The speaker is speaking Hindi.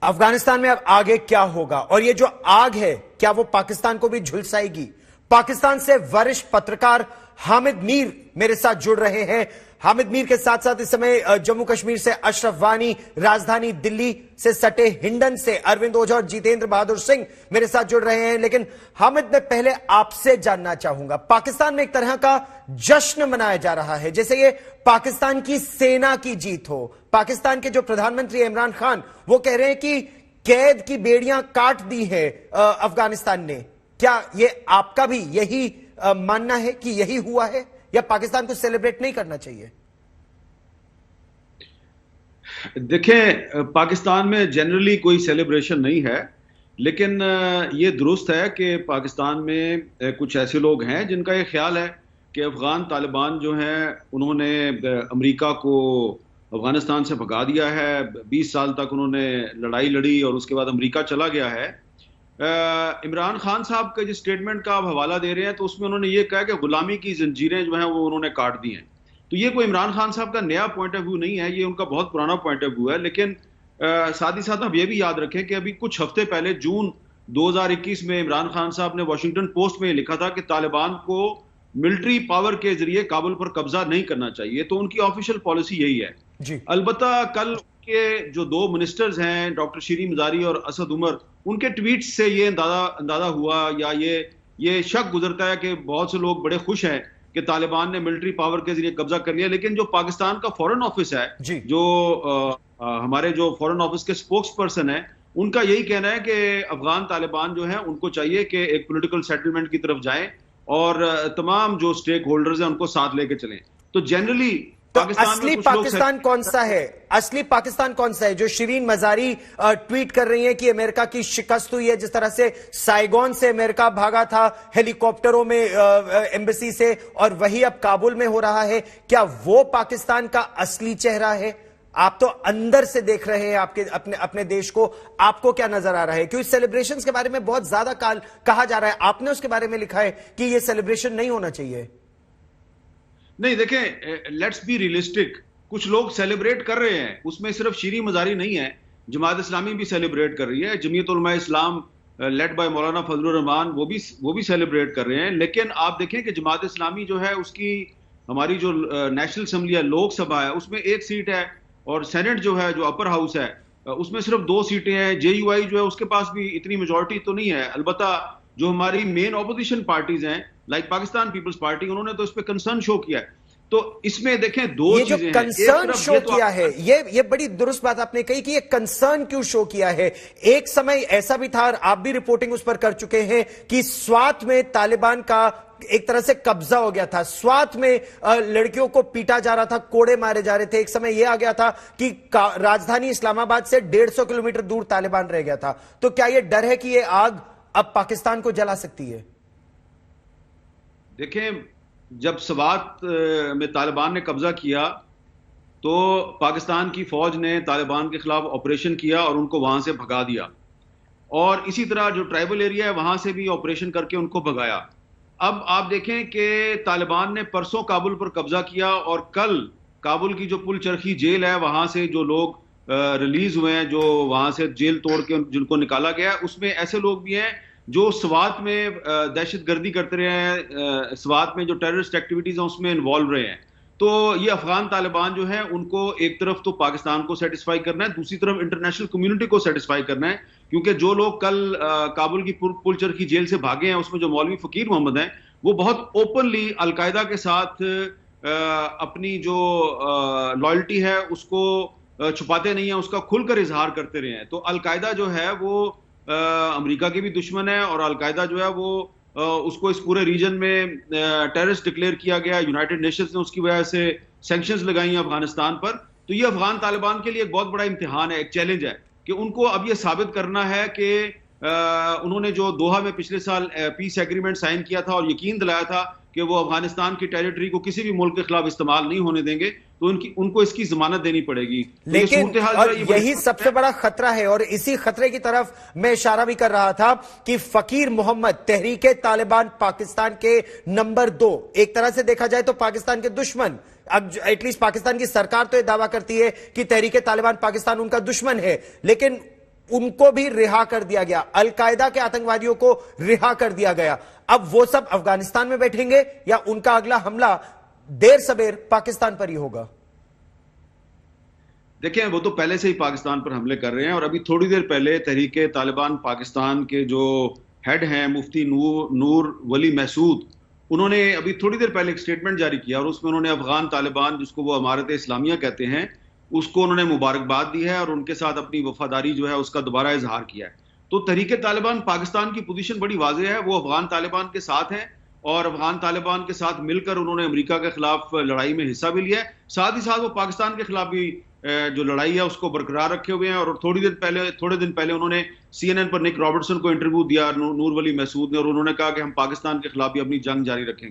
अफगानिस्तान में अब आगे क्या होगा और ये जो आग है क्या वो पाकिस्तान को भी झुलसाएगी? पाकिस्तान से वरिष्ठ पत्रकार हामिद मीर मेरे साथ जुड़ रहे हैं। हामिद मीर के साथ साथ इस समय जम्मू कश्मीर से अशरफ वानी, राजधानी दिल्ली से सटे हिंडन से अरविंद ओझा और जितेंद्र बहादुर सिंह मेरे साथ जुड़ रहे हैं। लेकिन हामिद, मैं पहले आपसे जानना चाहूंगा, पाकिस्तान में एक तरह का जश्न मनाया जा रहा है जैसे ये पाकिस्तान की सेना की जीत हो। पाकिस्तान के जो प्रधानमंत्री इमरान खान वो कह रहे हैं कि कैद की बेड़ियां काट दी है अफगानिस्तान ने। क्या ये आपका भी यही मानना है कि यही हुआ है या पाकिस्तान को सेलिब्रेट नहीं करना चाहिए? देखें, पाकिस्तान में जनरली कोई सेलिब्रेशन नहीं है, लेकिन ये दुरुस्त है कि पाकिस्तान में कुछ ऐसे लोग हैं जिनका ये ख्याल है कि अफगान तालिबान जो हैं उन्होंने अमेरिका को अफगानिस्तान से भगा दिया है। 20 साल तक उन्होंने लड़ाई लड़ी और उसके बाद अमेरिका चला गया है। इमरान खान साहब के जिस स्टेटमेंट का आप हवाला दे रहे हैं तो उसमें उन्होंने ये कहा कि गुलामी की जंजीरें जो हैं वो उन्होंने काट दी हैं। तो ये कोई इमरान खान साहब का नया पॉइंट ऑफ व्यू नहीं है, ये उनका बहुत पुराना पॉइंट ऑफ व्यू है। लेकिन साथ ही साथ आप ये भी याद रखें कि अभी कुछ हफ्ते पहले जून 2021 में इमरान खान साहब ने वॉशिंगटन पोस्ट में लिखा था कि तालिबान को मिलिट्री पावर के जरिए काबुल पर कब्जा नहीं करना चाहिए। तो उनकी ऑफिशियल पॉलिसी यही है जी। अलबत्ता कल के जो दो मिनिस्टर्स हैं, डॉक्टर शीरीन मजारी और असद उमर, उनके ट्वीट से ये अंदाजा हुआ या ये शक गुजरता है कि बहुत से लोग बड़े खुश हैं कि तालिबान ने मिलिट्री पावर के जरिए कब्जा कर लिया। लेकिन जो पाकिस्तान का फॉरेन ऑफिस है, जो हमारे जो फॉरेन ऑफिस के स्पोक्स पर्सन है, उनका यही कहना है कि अफगान तालिबान जो है उनको चाहिए कि एक पॉलिटिकल सेटलमेंट की तरफ जाएं और तमाम जो स्टेक होल्डर्स हैं उनको साथ लेके चलें। तो जनरली तो असली पाकिस्तान कौन सा है? असली पाकिस्तान कौन सा है? जो शिरीन मजारी ट्वीट कर रही है कि अमेरिका की शिकस्त हुई है, जिस तरह से साइगोन से अमेरिका भागा था हेलीकॉप्टरों में एम्बेसी से, और वही अब काबुल में हो रहा है, क्या वो पाकिस्तान का असली चेहरा है? आप तो अंदर से देख रहे हैं आपके अपने देश को, आपको क्या नजर आ रहा है? क्योंकि सेलिब्रेशंस के बारे में बहुत ज्यादा कहा जा रहा है, आपने उसके बारे में लिखा है कि यह सेलिब्रेशन नहीं होना चाहिए। नहीं, देखें, लेट्स बी रियलिस्टिक। कुछ लोग सेलिब्रेट कर रहे हैं, उसमें सिर्फ शीरी मजारी नहीं है, जमात इस्लामी भी सेलिब्रेट कर रही है, जमीयत उलमा इस्लाम लेड बाय मौलाना फजलुर रहमान वो भी सेलिब्रेट कर रहे हैं। लेकिन आप देखें कि जमात इस्लामी जो है उसकी हमारी जो नेशनल असेंबली है, लोकसभा है, उसमें 1 सीट है, और सेनेट जो है, जो अपर हाउस है, उसमें सिर्फ 2 सीटें हैं। JUI जो है उसके पास भी इतनी मेजोरिटी तो नहीं है। अलबत्ता जो हमारी मेन ऑपोजिशन पार्टीज हैं लाइक पाकिस्तान पीपल्स पार्टी, उन्होंने तो इस पे कंसर्न शो किया है। तो इसमें देखें दो चीजें हैं। कंसर्न शो किया है, ये बड़ी दुरुस्त बात आपने कही कि ये कंसर्न क्यों शो किया है। एक समय ऐसा भी था, आप भी रिपोर्टिंग उस पर कर चुके हैं, कि स्वात में तालिबान का एक तरह से कब्जा हो गया था। स्वात में लड़कियों को पीटा जा रहा था, कोड़े मारे जा रहे थे। एक समय यह आ गया था कि राजधानी इस्लामाबाद से 150 किलोमीटर दूर तालिबान रह गया था। तो क्या यह डर है कि यह आग अब पाकिस्तान को जला सकती है? देखें, जब स्वात में तालिबान ने कब्जा किया तो पाकिस्तान की फौज ने तालिबान के खिलाफ ऑपरेशन किया और उनको वहां से भगा दिया, और इसी तरह जो ट्राइबल एरिया है वहां से भी ऑपरेशन करके उनको भगाया। अब आप देखें कि तालिबान ने परसों काबुल पर कब्जा किया, और कल काबुल की जो पुल चरखी जेल है वहां से जो लोग रिलीज हुए हैं, जो वहां से जेल तोड़ के जिनको निकाला गया, उसमें ऐसे लोग भी हैं जो स्वात में दहशतगर्दी करते रहे हैं, स्वात में जो टेररिस्ट एक्टिविटीज हैं उसमें इन्वॉल्व रहे हैं। तो ये अफगान तालिबान जो है उनको एक तरफ तो पाकिस्तान को सेटिस्फाई करना है, दूसरी तरफ इंटरनेशनल कम्युनिटी को सेटिस्फाई करना है। क्योंकि जो लोग कल काबुल की पुल चरखी जेल से भागे हैं, उसमें जो मौलवी फकीर मोहम्मद हैं, वो बहुत ओपनली अलकायदा के साथ अपनी जो लॉयल्टी है उसको छुपाते नहीं है, उसका खुलकर इजहार करते रहे हैं। तो अलकायदा जो है वो अमेरिका की भी दुश्मन है, और अलकायदा जो है वो उसको इस पूरे रीजन में टेररिस्ट डिक्लेयर किया गया। यूनाइटेड नेशंस ने उसकी वजह से सैंक्शंस लगाई अफगानिस्तान पर। तो ये अफगान तालिबान के लिए एक बहुत बड़ा इम्तिहान है, एक चैलेंज है कि उनको अब ये साबित करना है कि उन्होंने जो दोहा में पिछले साल पीस एग्रीमेंट साइन किया था और यकीन दिलाया था कि वो अफगानिस्तान की टेरिटरी को किसी भी मुल्क के खिलाफ इस्तेमाल नहीं होने देंगे, तो उनको इसकी जमानत देनी पड़ेगी। लेकिन और यही सबसे बड़ा खतरा है, और इसी खतरे की तरफ मैं इशारा भी कर रहा था कि फकीर मोहम्मद तहरीके तालिबान पाकिस्तान के नंबर 2, एक तरह से देखा जाए तो पाकिस्तान के दुश्मन। अब एटलीस्ट पाकिस्तान की सरकार तो यह दावा करती है कि तहरीके तालिबान पाकिस्तान उनका दुश्मन है, लेकिन उनको भी रिहा कर दिया गया, अलकायदा के आतंकवादियों को रिहा कर दिया गया। अब वो सब अफगानिस्तान में बैठेंगे या उनका अगला हमला देर सबेर पाकिस्तान पर ही होगा? देखें, वो तो पहले से ही पाकिस्तान पर हमले कर रहे हैं और अभी थोड़ी देर पहले तहरीके तालिबान पाकिस्तान के जो हेड हैं मुफ्ती नूर वली महसूद, उन्होंने अभी थोड़ी देर पहले एक स्टेटमेंट जारी किया और उसमें उन्होंने अफगान तालिबान, जिसको वो अमारत इस्लामिया कहते हैं, उसको उन्होंने मुबारकबाद दी है और उनके साथ अपनी वफादारी जो है उसका दोबारा इजहार किया है। तो तहरीके तालिबान पाकिस्तान की पोजीशन बड़ी वाज़ेह है, वो अफगान तालिबान के साथ है और अफगान तालिबान के साथ मिलकर उन्होंने अमेरिका के खिलाफ लड़ाई में हिस्सा भी लिया है। साथ ही साथ वो पाकिस्तान के खिलाफ भी जो लड़ाई है उसको बरकरार रखे हुए हैं। और थोड़े दिन पहले उन्होंने CNN पर निक रॉबर्टसन को इंटरव्यू दिया, नूर वली महसूद ने, और उन्होंने कहा कि हम पाकिस्तान के खिलाफ भी अपनी जंग जारी रखेंगे।